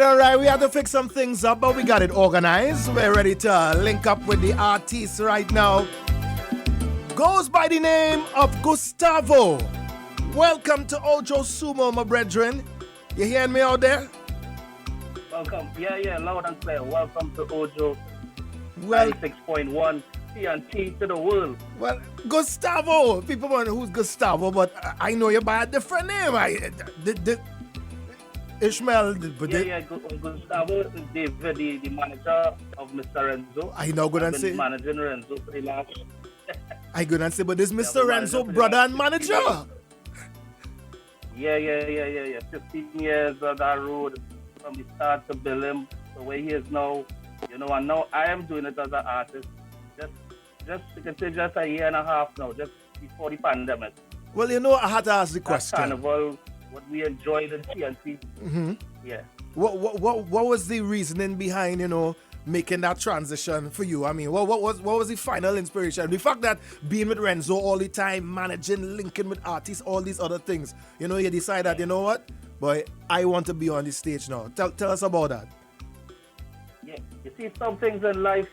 all right. We had to fix some things up, but we got it organized. We're ready to link up with the artist right now. Goes by the name of Gustavo. Welcome to Ojo Sumo, my brethren. You hearing me out there? Welcome. Yeah, loud and clear. Welcome to Ojo Well, 96.1 TNT to the world. well, Gustavo. People wonder who's Gustavo, but I know you by a different name. Ishmael. Gustavo is David, the manager of Mr. Renzo. I know good I've and been say. managing Renzo for the last... I good and say, but this Mr. Renzo, brother and manager. Yeah. 15 years on that road from the start to build him the way he is now. You know, and now I am doing it as an artist. You can say just a year and a half now, just before the pandemic. Well, you know, I had to ask the question. Carnival, what we enjoyed in TNT. Mm-hmm. Yeah. What was the reasoning behind, you know, making that transition for you? I mean, what was the final inspiration? The fact that being with Renzo all the time, managing, linking with artists, all these other things, you know, you decide that, you know what, boy, I want to be on the stage now. Tell us about that. Yeah, you see, some things in life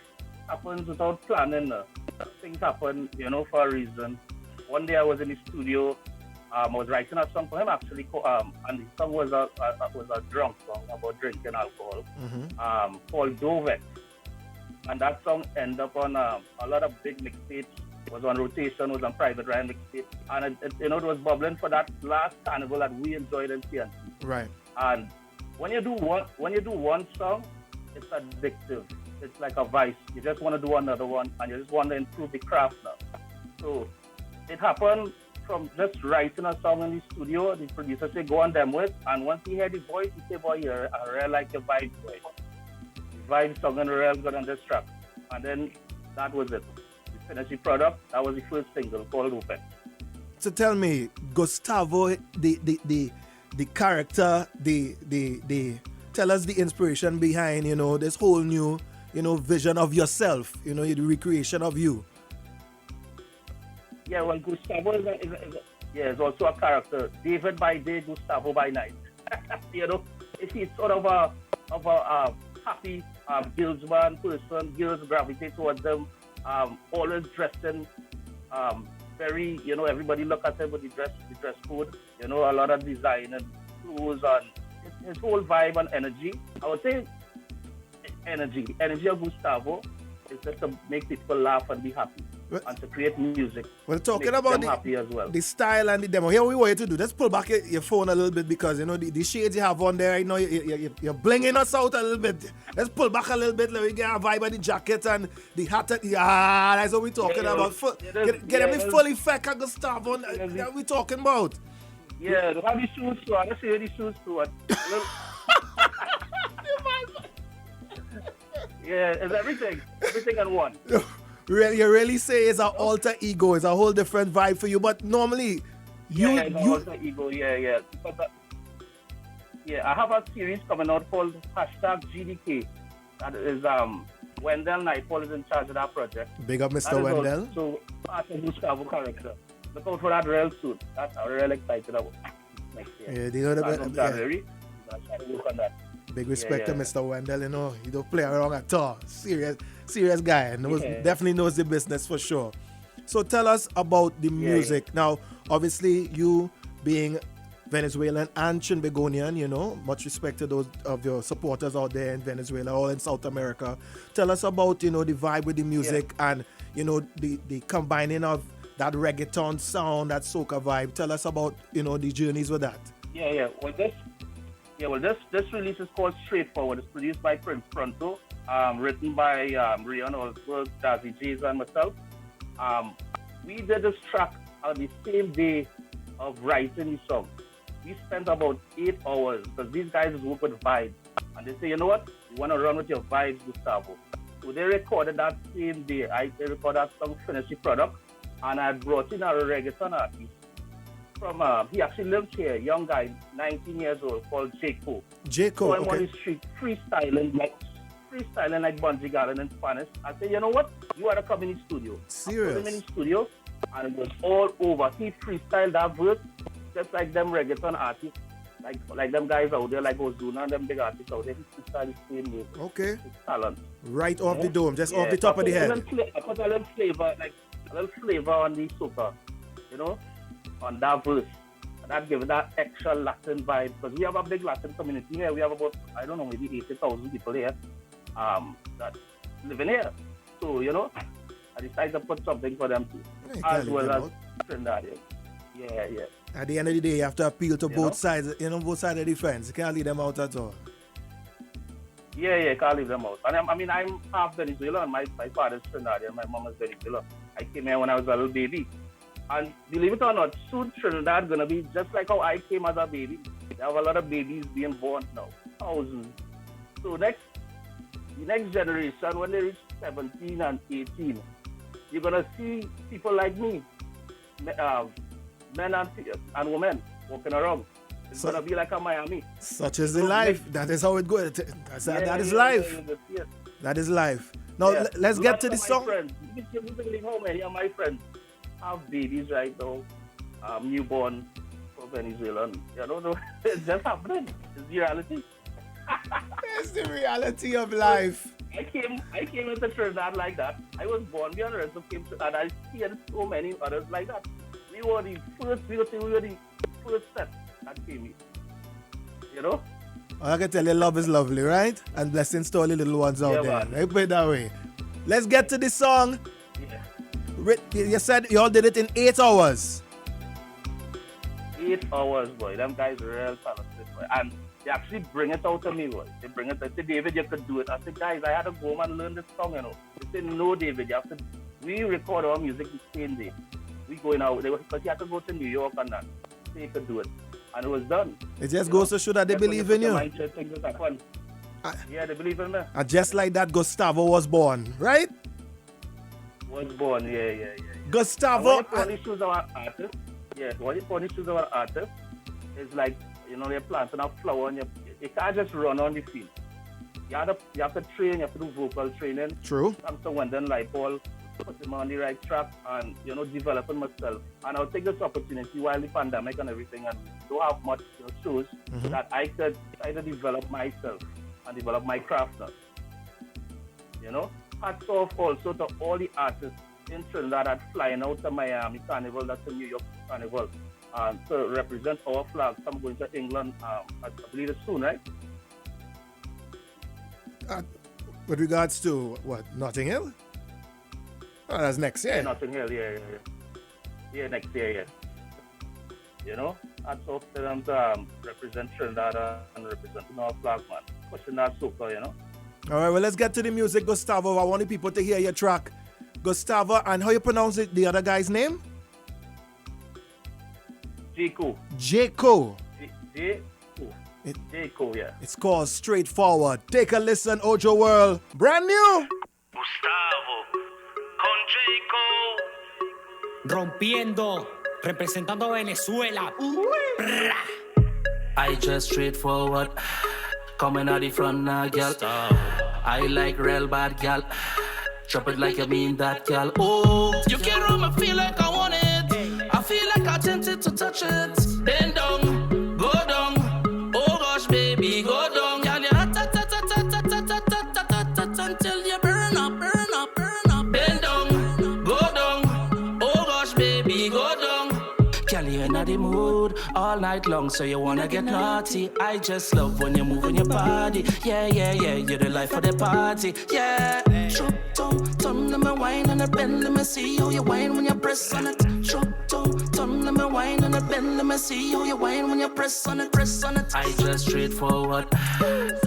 happens without planning. Things happen, you know, for a reason. One day I was in the studio. I was writing a song for him actually, and the song was a drunk song about drinking alcohol, called Dovet. And that song ended up on a lot of big mixtapes. Was on rotation, was on Private Ryan mixtape, and it was bubbling for that last carnival that we enjoyed in TNT. Right. And when you do one song, it's addictive. It's like a vice. You just want to do another one, and you just want to improve the craft now. So it happened from just writing a song in the studio. The producer said, go on demo it. And once he heard the voice, he said, boy, I really like your vibe, boy. The vibe song and real good on this track. And then that was it. We finished the product. That was the first single called Open. So tell me, Gustavo, the character, tell us the inspiration behind, you know, this whole new, you know, vision of yourself, you know, the recreation of you. Yeah, well, Gustavo is also a character. David by day, Gustavo by night. You know, he's sort of a happy guildsman person. Girls gravitate towards him. Always dressed in very, you know, everybody look at him with the dress code. You know, a lot of design and clothes and his whole vibe and energy. I would say energy. The energy of Gustavo is just to make people laugh and be happy. And to create music. Well, talking about the style and the demo, here we want you to do. Let's pull back your phone a little bit because, you know, the shades you have on there, you know, you're blinging us out a little bit. Let's pull back a little bit. Let me get a vibe of the jacket and the hat. That's what we're talking about. Get him the full effect of Gustavo. That we're talking about. Yeah, have the shoes too. I see the shoes too. Yeah, it's everything in one. You really say it's an alter ego, it's a whole different vibe for you. But normally, alter ego, yeah. Because, I have a series coming out called #GDK. That is Wendell Nightfall is in charge of that project. Big up, Mr. Wendell. So part of Gustavo character. Look out for that real soon. That's I'm really excited about next year. Yeah, you know I'm trying to work on that. Big respect to Mr. Wendell, you know, he don't play around at all. Serious guy, and definitely knows the business for sure. So tell us about the music. Yeah. Now, obviously, you being Venezuelan and Trinbagonian, you know, much respect to those of your supporters out there in Venezuela or in South America. Tell us about, you know, the vibe with the music and, you know, the combining of that reggaeton sound, that soca vibe. Tell us about, you know, the journeys with that. Well, this release is called Straightforward. It's produced by Prince Pronto, written by Rian Olsberg, Dazzy Jays, and myself. We did this track on the same day of writing the song. We spent about 8 hours because these guys work with vibes. And they say, you know what? You want to run with your vibes, Gustavo. So they recorded that same day. They recorded that song, finished the product, and I brought in a reggaeton artist. He actually lives here, young guy, 19 years old, called Jeico. So I'm on the street freestyling like Bungee Garden in Spanish. I said, you know what? You are to come in the studio. Serious? I put him in the studio, and it was all over. He freestyled that verse, just like them reggaeton artists. like them guys out there, like Ozuna and them big artists out there, he start the same way. Okay. His talent. Right off the dome, just off the top of the head. I put a little flavor on the soca, on that verse. And that gives that extra Latin vibe. Because we have a big Latin community here. We have about, I don't know, maybe 80,000 people here that living here. So, I decided to put something for them too. As well as Trinidadians. Yeah. At the end of the day, you have to appeal to both sides, both sides of the fence. You can't leave them out at all. Yeah, can't leave them out. And I'm half Venezuelan. My father's Trinidadian, my mom is Venezuelan. I came here when I was a little baby. And believe it or not, soon Trinidad gonna be just like how I came as a baby. They have a lot of babies being born now, thousands. So the next generation, when they reach 17 and 18, you're gonna see people like me, men and women walking around. It's gonna be like a Miami. Such is the life. That is how it goes. That is life. That is life. Now let's get to the song. You believe how many of my friends have babies right now, newborn for Venezuelan. You don't know. It's just happening. It's the reality. It's the reality of life. I came into Trinidad like that. I was born here and Renzo came to, and I see so many others like that. We were the first set that came here. I can tell you, love is lovely, right? And blessings to all the little ones out there. Let me put it that way. Let's get to the song. Yeah. You said you all did it in 8 hours. 8 hours, boy. Them guys are real talented, boy. And they actually bring it out to me, boy. They bring it. They say, David, you could do it. I said, guys, I had to go home and learn this song, They say, no, David, you have to. We record our music the same day. We going out. Because you have to go to New York and that. So you could do it. And it was done. It just goes to show that they believe in you. Yeah, they believe in me. And just like that, Gustavo was born, right? Was born, yeah. Gustavo. What you only choose our artist, is like, they're planting a flower and you can't just run on the field. You have to train, you have to do vocal training. True. I'm so Wendell Paul, put them on the right track and, developing myself. And I'll take this opportunity while the pandemic and everything and don't have much shows that I could develop myself and develop my craft now. Hats off also to all the artists in Trinidad that flying out to Miami Carnival, that's the New York Carnival, to represent our flag. I'm going to England, I believe it's soon, right? With regards to what, Notting Hill? Oh, that's next year. Yeah, Notting Hill, yeah. Yeah, next year, yeah. Hats off to them to represent Trinidad and representing our flag, man. Pushing that soca, All right, well, let's get to the music, Gustavo. I want the people to hear your track. Gustavo, and how you pronounce it, the other guy's name? Jeico. Jeico. Jeico, yeah. It's called Straightforward. Take a listen, Ojo World. Brand new. Gustavo con Jeico. Rompiendo, representando Venezuela. I just straightforward. Coming out the front now, girl. I like real bad, girl. Drop it like you mean that, girl. Oh, you can't run, I feel like I want it. I feel like I tempted to touch it. Bend down, go down. Oh gosh, baby, go down. Girl, you hot, until you burn up. Bend down, go down. Oh gosh, baby, go down. Girl, you're in the mood all night long, so you wanna get naughty. I just love when you're moving your body. Yeah, you're the life of the party. Yeah. Turn them a wine and a bend, let me see how you wine when you press on it. Turn them a wine and a bend, let me see how you wine when you press on it. I just straightforward,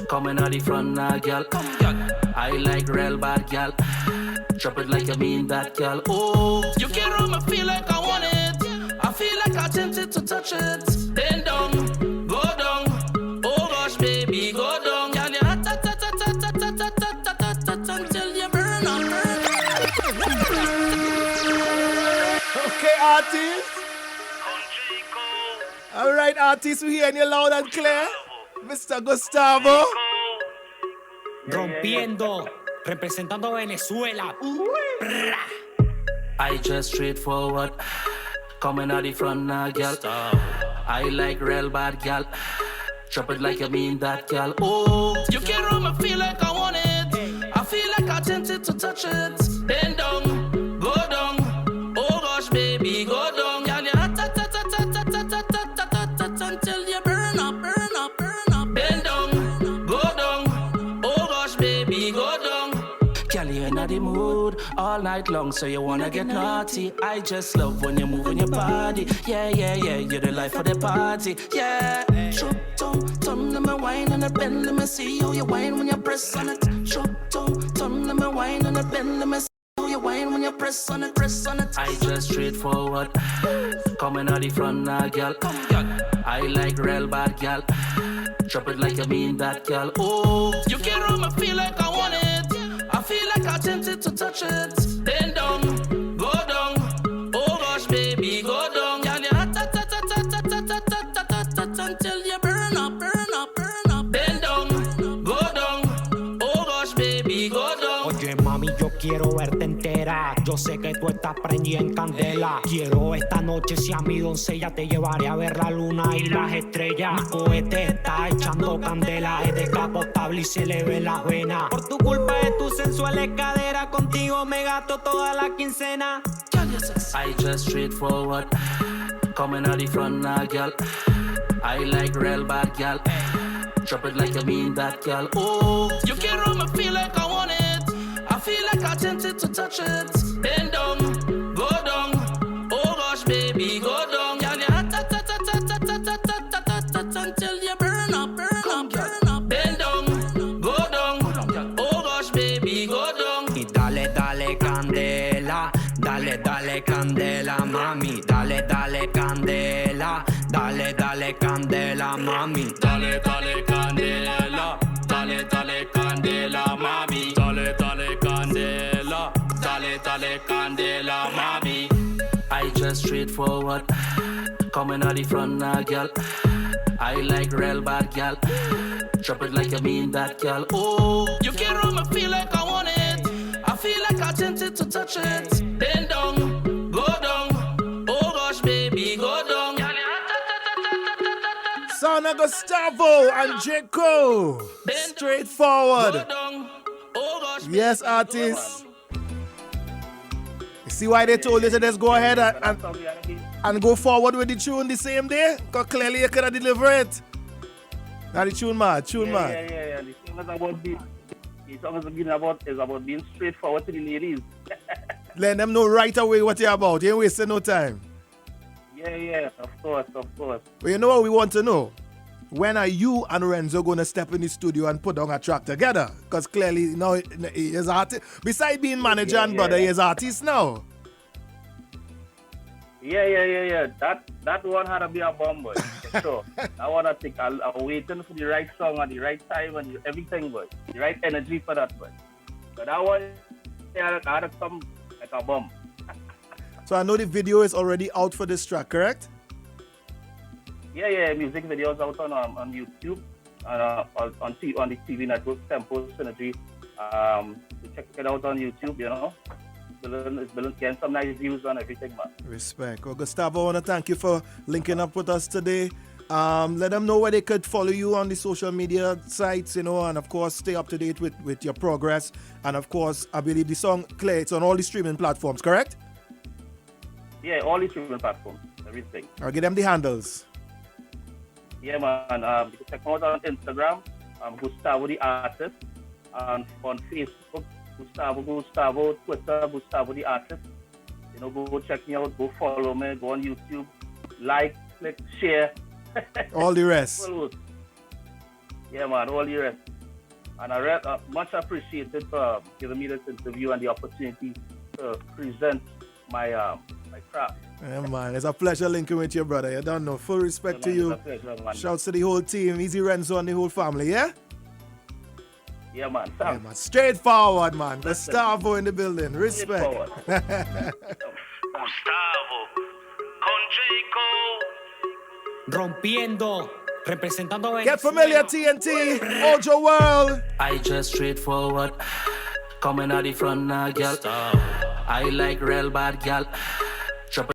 coming out the front now, girl. I like real bad, girl. Drop it like you mean that, girl. Oh, you can't run, I feel like I want it. I feel like I tempted to touch it. Bend down, go down. Oh gosh, baby, go down. Girl, you hot, until you burn up. Okay, artists. All right, artists, we hearing you loud and clear. Mr. Gustavo. Rompiendo, representando Venezuela. I just straightforward, coming out the front now, girl. I like real bad, girl. Drop it like you mean that, girl. Oh, you can't run me, feel like I want it. I feel like I tempted to touch it. Bend down, go down. Oh gosh, baby, go down. Girl, you hot, hot, hot, hot, hot, hot, hot, hot, hot, hot, until you burn up, burn up, burn up. Bend down, go down. Oh gosh, baby, go down. Girl, you're in the mood all night long, so you wanna get naughty. I just love when you're moving your body. Yeah, yeah, yeah, you're the life of the party. Yeah. Shoot, turn, let me wine and a bend, let me see how you wine when you press on it. Shoot, turn, let me wine and a bend, let me see how you wine when you press on it, press on it. I just straightforward, coming out the front now, girl. I like real bad, girl. Drop it like you mean that, girl. Oh, you can't run me, feel like I want it. I feel like I tempted to touch it. Bend down, go down. Oh gosh, baby, go down. Girl, you hot, hot, hot, hot, hot, hot, hot, hot, hot, hot, until you burn up, burn up, burn up. Bend down, go down. Oh gosh, baby, go down. Oye, mami, yo quiero verte entera. Yo sé que tú estás prendida en candela. Quiero esta noche, si a mi doncella te llevaré a ver la luna y las estrellas. Mi cohete está echando candela. Es descapotable y se le ve la vena. Por tu culpa de tu sensuales cadera, contigo me gasto toda la quincena. I just straightforward, coming out the front now, girl. I like real bad, girl. Drop it like you mean that, girl. Oh, you can't run me, feel like I want it. I feel like I tempted to touch it. Bend down, go down. Oh gosh, baby, go down. Girl, you hot, hot, hot, hot, hot, hot, hot, hot, hot, hot, until you burn up, burn up, burn up. Bend down, go down. Oh gosh, baby, go down. Y dale, dale candela, dale, dale candela, mami. Dale, dale candela, dale, dale candela, mami. Dale, dale candela, dale, dale candela, mami. Dale, dale candela, dale, dale candela, mami. I just straightforward, coming out the front now, girl. I like real bad, girl. Drop it like you mean that, girl. Oh, you can't run me, feel like I want it. I feel like I tempted to touch it. Bend down, go down. Oh gosh, baby, go down. Son of Gustavo and Jeico. Straightforward. Yes, artists. You see why they told you to just go ahead and go forward with the tune the same day? Because clearly you could have delivered it. Now the tune man, man. Yeah. The song is about being straightforward to the ladies. Let them know right away what you're about. You ain't wasting no time. Yeah, of course. But you know what we want to know? When are you and Renzo going to step in the studio and put on a track together? Because clearly, you know, he's artist. Besides being manager and brother, he's artist now. Yeah. That one had to be a bomb, boy. For sure. I want to think. I'm waiting for the right song at the right time and everything, boy. The right energy for that, boy. But that one, yeah, had to come like a bomb. So I know the video is already out for this track, correct? Yeah. Music videos out on YouTube and on the TV network Tempo Synergy. Check it out on YouTube, you know. It's getting some nice views on everything, man. Respect. Well, Gustavo, I want to thank you for linking up with us today. Let them know where they could follow you on the social media sites, you know, and of course stay up to date with your progress. And of course, I believe the song, Claire, it's on all the streaming platforms, correct? Yeah, all the streaming platforms, everything. I'll give them the handles. Yeah, man. You can check me out on Instagram, Gustavo the Artist, and on Facebook, Gustavo, Twitter, Gustavo the Artist. You know, go check me out, go follow me, go on YouTube, like, click, share. All the rest. Yeah, man, all the rest. And I much appreciated for giving me this interview and the opportunity to present my craft. Yeah, man, it's a pleasure linking with you, brother. You don't know. Full respect to you. Shouts to the whole team, Easy Renzo and the whole family, yeah? Yeah, man. Yeah, man. Straightforward, man. Gustavo in the building. Respect. Gustavo con Jeico. Rompiendo, representando Venezuela. Get familiar, TNT. Ojo World. I just straightforward, coming out the front now, girl. I like real bad, girl.